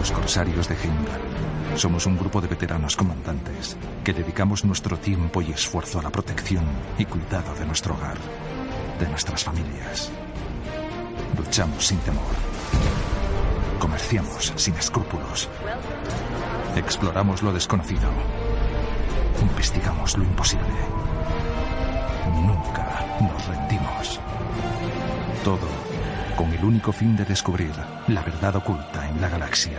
Los corsarios de Heimdall. Somos un grupo de veteranos comandantes que dedicamos nuestro tiempo y esfuerzo a la protección y cuidado de nuestro hogar, de nuestras familias. Luchamos sin temor. Comerciamos sin escrúpulos. Exploramos lo desconocido. Investigamos lo imposible. Nunca nos rendimos. Todo con el único fin de descubrir la verdad oculta en la galaxia.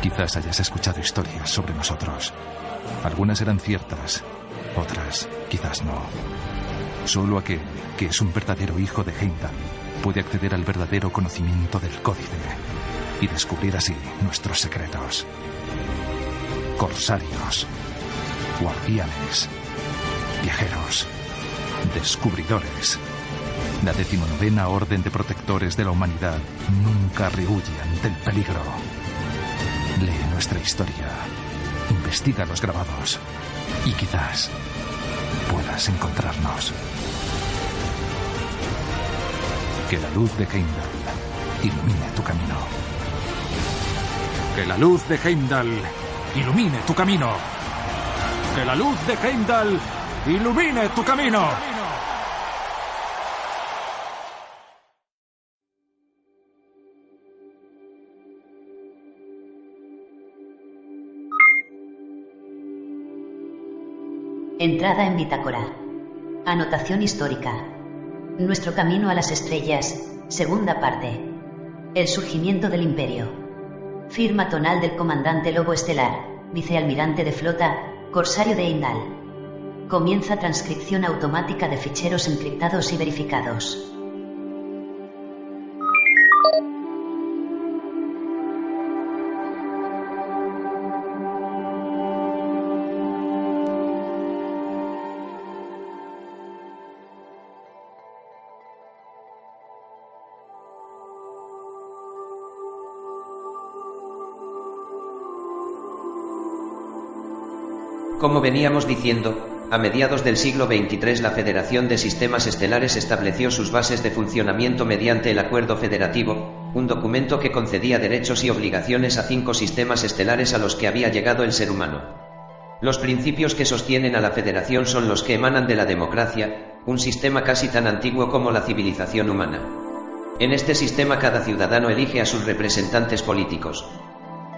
Quizás hayas escuchado historias sobre nosotros. Algunas eran ciertas, otras quizás no. Solo aquel que es un verdadero hijo de Heimdall puede acceder al verdadero conocimiento del códice y descubrir así nuestros secretos. Corsarios, guardianes, viajeros, descubridores. La 19ª Orden de Protectores de la Humanidad nunca rehúye ante el peligro. Lee nuestra historia, investiga los grabados y quizás puedas encontrarnos. Que la luz de Heimdall ilumine tu camino. Que la luz de Heimdall ilumine tu camino. Que la luz de Heimdall ilumine tu camino. Entrada en bitácora. Anotación histórica. Nuestro camino a las estrellas, segunda parte. El surgimiento del Imperio. Firma tonal del comandante Lobo Estelar, vicealmirante de flota, corsario de Heimdall. Comienza transcripción automática de ficheros encriptados y verificados. Como veníamos diciendo, a mediados del siglo XXIII la Federación de Sistemas Estelares estableció sus bases de funcionamiento mediante el Acuerdo Federativo, un documento que concedía derechos y obligaciones a 5 sistemas estelares a los que había llegado el ser humano. Los principios que sostienen a la Federación son los que emanan de la democracia, un sistema casi tan antiguo como la civilización humana. En este sistema cada ciudadano elige a sus representantes políticos.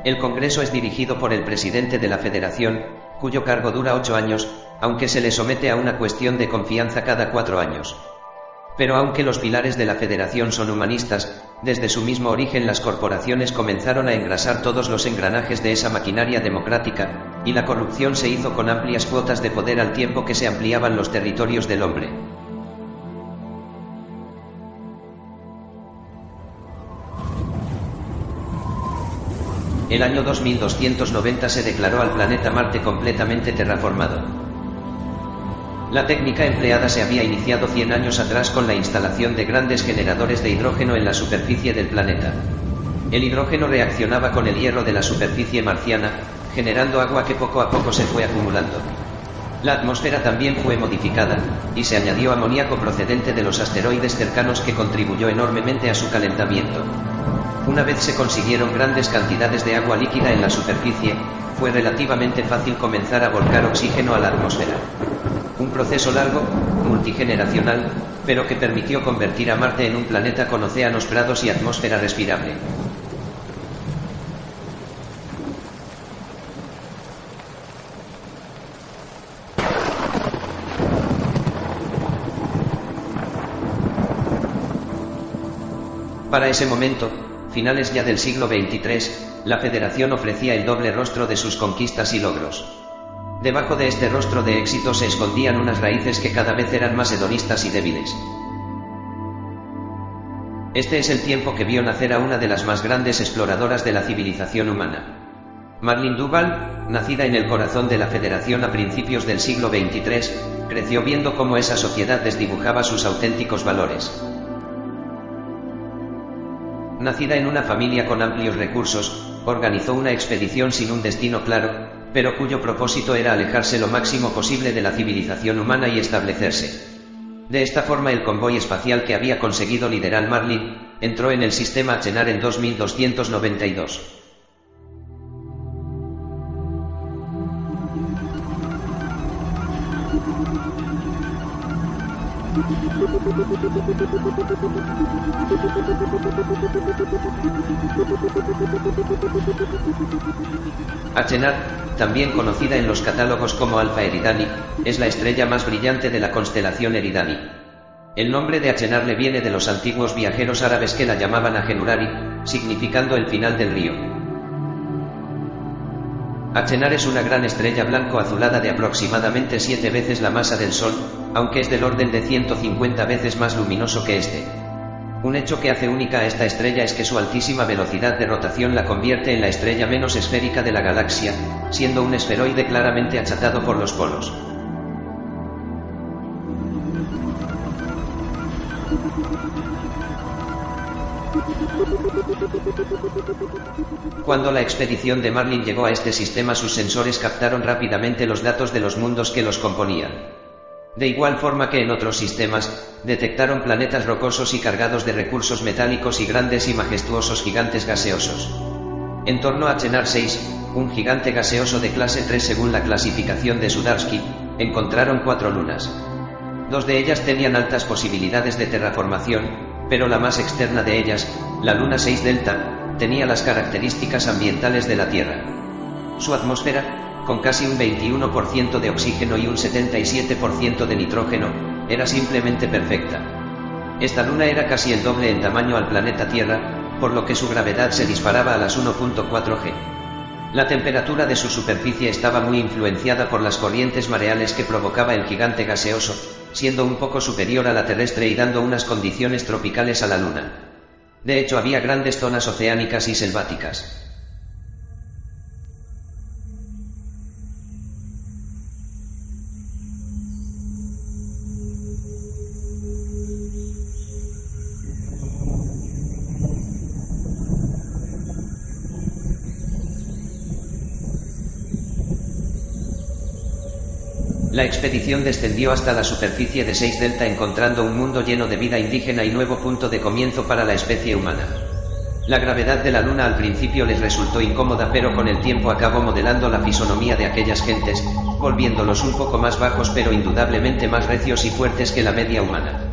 El Congreso es dirigido por el presidente de la Federación, cuyo cargo dura 8 años, aunque se le somete a una cuestión de confianza cada 4 años. Pero aunque los pilares de la Federación son humanistas, desde su mismo origen las corporaciones comenzaron a engrasar todos los engranajes de esa maquinaria democrática, y la corrupción se hizo con amplias cuotas de poder al tiempo que se ampliaban los territorios del hombre. El año 2290 se declaró al planeta Marte completamente terraformado. La técnica empleada se había iniciado 100 años atrás con la instalación de grandes generadores de hidrógeno en la superficie del planeta. El hidrógeno reaccionaba con el hierro de la superficie marciana, generando agua que poco a poco se fue acumulando. La atmósfera también fue modificada, y se añadió amoníaco procedente de los asteroides cercanos que contribuyó enormemente a su calentamiento. Una vez se consiguieron grandes cantidades de agua líquida en la superficie, fue relativamente fácil comenzar a volcar oxígeno a la atmósfera. Un proceso largo, multigeneracional, pero que permitió convertir a Marte en un planeta con océanos, prados y atmósfera respirable. Para ese momento, finales ya del siglo XXIII, la Federación ofrecía el doble rostro de sus conquistas y logros. Debajo de este rostro de éxito se escondían unas raíces que cada vez eran más hedonistas y débiles. Este es el tiempo que vio nacer a una de las más grandes exploradoras de la civilización humana. Marlene Duval, nacida en el corazón de la Federación a principios del siglo XXIII, creció viendo cómo esa sociedad desdibujaba sus auténticos valores. Nacida en una familia con amplios recursos, organizó una expedición sin un destino claro, pero cuyo propósito era alejarse lo máximo posible de la civilización humana y establecerse. De esta forma el convoy espacial que había conseguido liderar Marlene, entró en el sistema Achenar en 2292. Achenar, también conocida en los catálogos como Alfa Eridani, es la estrella más brillante de la constelación Eridani. El nombre de Achenar le viene de los antiguos viajeros árabes que la llamaban Ajenurari, significando el final del río. Achenar es una gran estrella blanco-azulada de aproximadamente 7 veces la masa del Sol, aunque es del orden de 150 veces más luminoso que este. Un hecho que hace única a esta estrella es que su altísima velocidad de rotación la convierte en la estrella menos esférica de la galaxia, siendo un esferoide claramente achatado por los polos. Cuando la expedición de Marlin llegó a este sistema, sus sensores captaron rápidamente los datos de los mundos que los componían. De igual forma que en otros sistemas, detectaron planetas rocosos y cargados de recursos metálicos y grandes y majestuosos gigantes gaseosos. En torno a Achenar 6, un gigante gaseoso de clase 3 según la clasificación de Sudarsky, encontraron 4 lunas. 2 de ellas tenían altas posibilidades de terraformación, pero la más externa de ellas, la luna 6 Delta, tenía las características ambientales de la Tierra. Su atmósfera, con casi un 21% de oxígeno y un 77% de nitrógeno, era simplemente perfecta. Esta luna era casi el doble en tamaño al planeta Tierra, por lo que su gravedad se disparaba a las 1.4 G. La temperatura de su superficie estaba muy influenciada por las corrientes mareales que provocaba el gigante gaseoso, siendo un poco superior a la terrestre y dando unas condiciones tropicales a la luna. De hecho, había grandes zonas oceánicas y selváticas. La expedición descendió hasta la superficie de 6 Delta, encontrando un mundo lleno de vida indígena y nuevo punto de comienzo para la especie humana. La gravedad de la luna al principio les resultó incómoda, pero con el tiempo acabó modelando la fisonomía de aquellas gentes, volviéndolos un poco más bajos pero indudablemente más recios y fuertes que la media humana.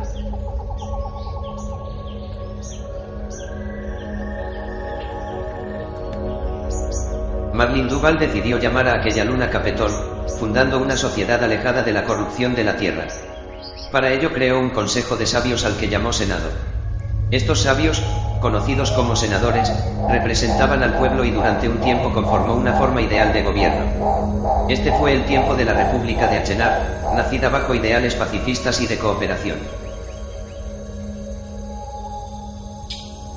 Marlin Duval decidió llamar a aquella luna Capetón, fundando una sociedad alejada de la corrupción de la Tierra. Para ello creó un consejo de sabios al que llamó Senado. Estos sabios, conocidos como senadores, representaban al pueblo y durante un tiempo conformó una forma ideal de gobierno. Este fue el tiempo de la República de Achenar, nacida bajo ideales pacifistas y de cooperación.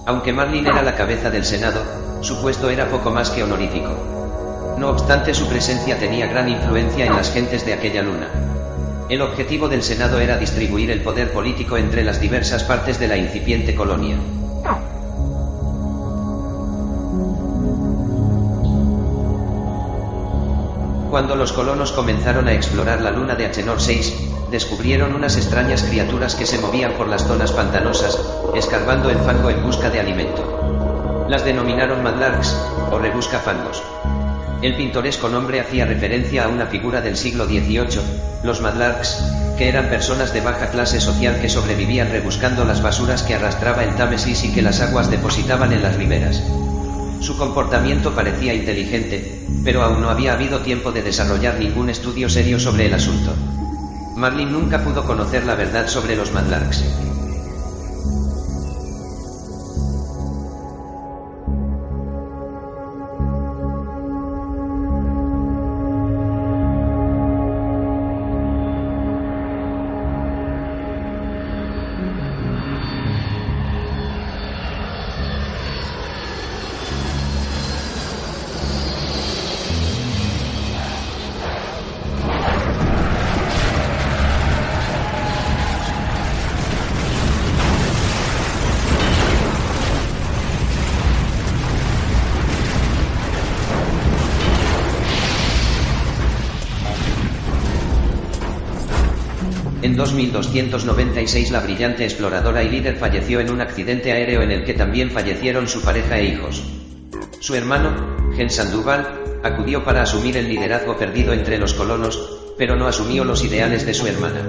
Aunque Marlin era la cabeza del Senado, su puesto era poco más que honorífico. No obstante, su presencia tenía gran influencia en las gentes de aquella luna. El objetivo del Senado era distribuir el poder político entre las diversas partes de la incipiente colonia. Cuando los colonos comenzaron a explorar la luna de Achenar 6, descubrieron unas extrañas criaturas que se movían por las zonas pantanosas, escarbando el fango en busca de alimento. Las denominaron Madlarks, o rebuscafangos. El pintoresco nombre hacía referencia a una figura del siglo XVIII, los Madlarks, que eran personas de baja clase social que sobrevivían rebuscando las basuras que arrastraba el Támesis y que las aguas depositaban en las riberas. Su comportamiento parecía inteligente, pero aún no había habido tiempo de desarrollar ningún estudio serio sobre el asunto. Marlin nunca pudo conocer la verdad sobre los Madlarks. En 2296 la brillante exploradora y líder falleció en un accidente aéreo en el que también fallecieron su pareja e hijos. Su hermano, Gen Sandoval, acudió para asumir el liderazgo perdido entre los colonos, pero no asumió los ideales de su hermana.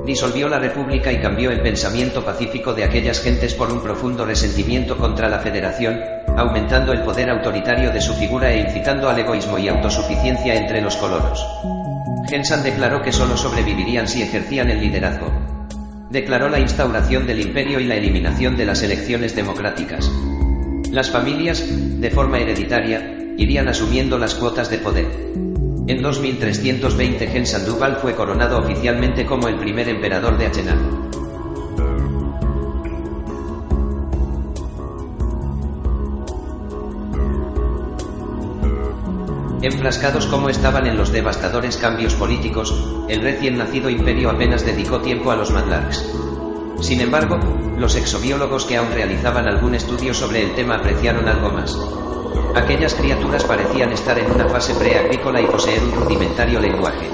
Disolvió la república y cambió el pensamiento pacífico de aquellas gentes por un profundo resentimiento contra la Federación, aumentando el poder autoritario de su figura e incitando al egoísmo y autosuficiencia entre los colonos. Gensan declaró que solo sobrevivirían si ejercían el liderazgo. Declaró la instauración del imperio y la eliminación de las elecciones democráticas. Las familias, de forma hereditaria, irían asumiendo las cuotas de poder. En 2320 Gen Sandoval fue coronado oficialmente como el primer emperador de Achenar. Enfrascados como estaban en los devastadores cambios políticos, el recién nacido imperio apenas dedicó tiempo a los Madlarks. Sin embargo, los exobiólogos que aún realizaban algún estudio sobre el tema apreciaron algo más. Aquellas criaturas parecían estar en una fase preagrícola y poseer un rudimentario lenguaje.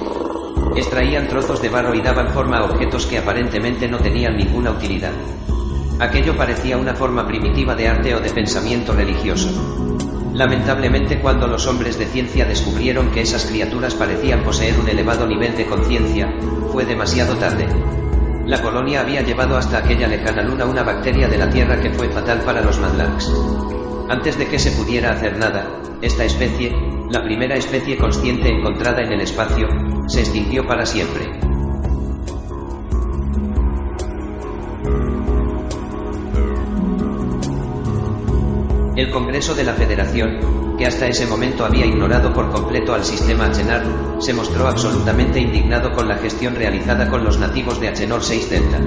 Extraían trozos de barro y daban forma a objetos que aparentemente no tenían ninguna utilidad. Aquello parecía una forma primitiva de arte o de pensamiento religioso. Lamentablemente, cuando los hombres de ciencia descubrieron que esas criaturas parecían poseer un elevado nivel de conciencia, fue demasiado tarde. La colonia había llevado hasta aquella lejana luna una bacteria de la Tierra que fue fatal para los Madlarks. Antes de que se pudiera hacer nada, esta especie, la primera especie consciente encontrada en el espacio, se extinguió para siempre. El Congreso de la Federación, que hasta ese momento había ignorado por completo al sistema Achenar, se mostró absolutamente indignado con la gestión realizada con los nativos de Achenor 6 Delta.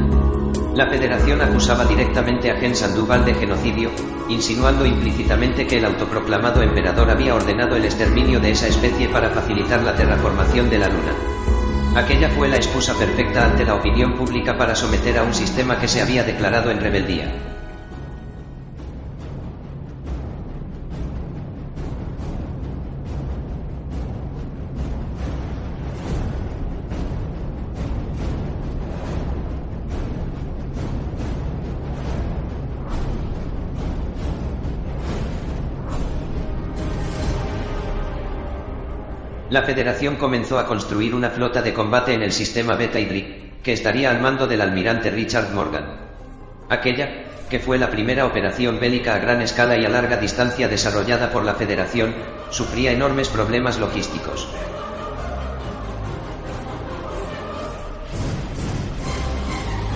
La Federación acusaba directamente a Gen Sandoval de genocidio, insinuando implícitamente que el autoproclamado emperador había ordenado el exterminio de esa especie para facilitar la terraformación de la Luna. Aquella fue la excusa perfecta ante la opinión pública para someter a un sistema que se había declarado en rebeldía. La Federación comenzó a construir una flota de combate en el sistema Beta Idri, que estaría al mando del almirante Richard Morgan. Aquella, que fue la primera operación bélica a gran escala y a larga distancia desarrollada por la Federación, sufría enormes problemas logísticos.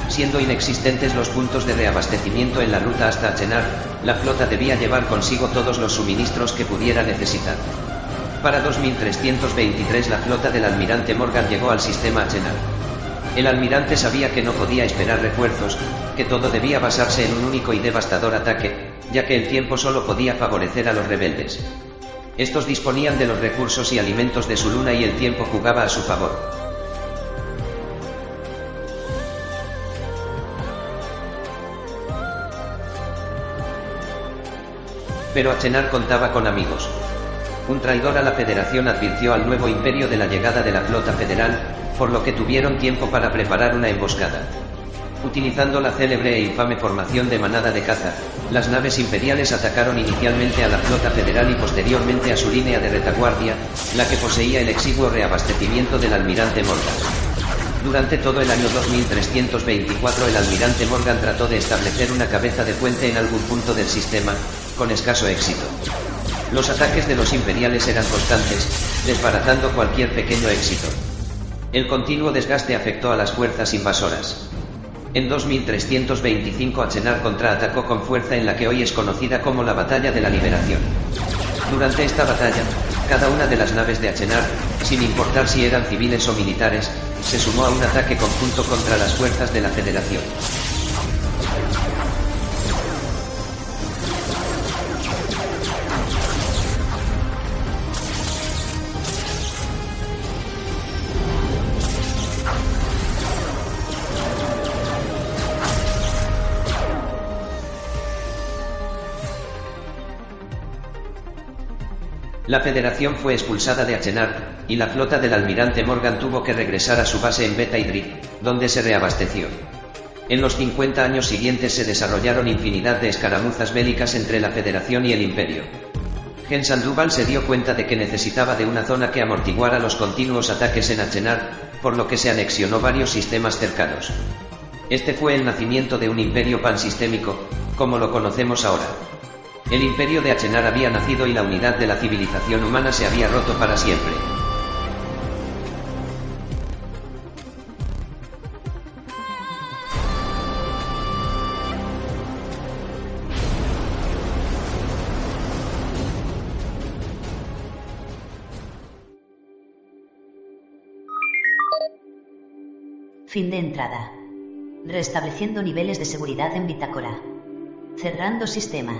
Siendo inexistentes los puntos de reabastecimiento en la ruta hasta Achenar, la flota debía llevar consigo todos los suministros que pudiera necesitar. Para 2323 la flota del almirante Morgan llegó al sistema Achenar. El almirante sabía que no podía esperar refuerzos, que todo debía basarse en un único y devastador ataque, ya que el tiempo solo podía favorecer a los rebeldes. Estos disponían de los recursos y alimentos de su luna y el tiempo jugaba a su favor. Pero Achenar contaba con amigos. Un traidor a la Federación advirtió al nuevo imperio de la llegada de la flota federal, por lo que tuvieron tiempo para preparar una emboscada. Utilizando la célebre e infame formación de manada de caza, las naves imperiales atacaron inicialmente a la flota federal y posteriormente a su línea de retaguardia, la que poseía el exiguo reabastecimiento del almirante Morgan. Durante todo el año 2324 el almirante Morgan trató de establecer una cabeza de puente en algún punto del sistema, con escaso éxito. Los ataques de los imperiales eran constantes, desbaratando cualquier pequeño éxito. El continuo desgaste afectó a las fuerzas invasoras. En 2325 Achenar contraatacó con fuerza en la que hoy es conocida como la Batalla de la Liberación. Durante esta batalla, cada una de las naves de Achenar, sin importar si eran civiles o militares, se sumó a un ataque conjunto contra las fuerzas de la Federación. La Federación fue expulsada de Achenar, y la flota del almirante Morgan tuvo que regresar a su base en Beta Idrit, donde se reabasteció. En los 50 años siguientes se desarrollaron infinidad de escaramuzas bélicas entre la Federación y el Imperio. Gen Sandoval se dio cuenta de que necesitaba de una zona que amortiguara los continuos ataques en Achenar, por lo que se anexionó varios sistemas cercanos. Este fue el nacimiento de un imperio pansistémico, como lo conocemos ahora. El imperio de Achenar había nacido y la unidad de la civilización humana se había roto para siempre. Fin de entrada. Restableciendo niveles de seguridad en Bitácora. Cerrando sistema.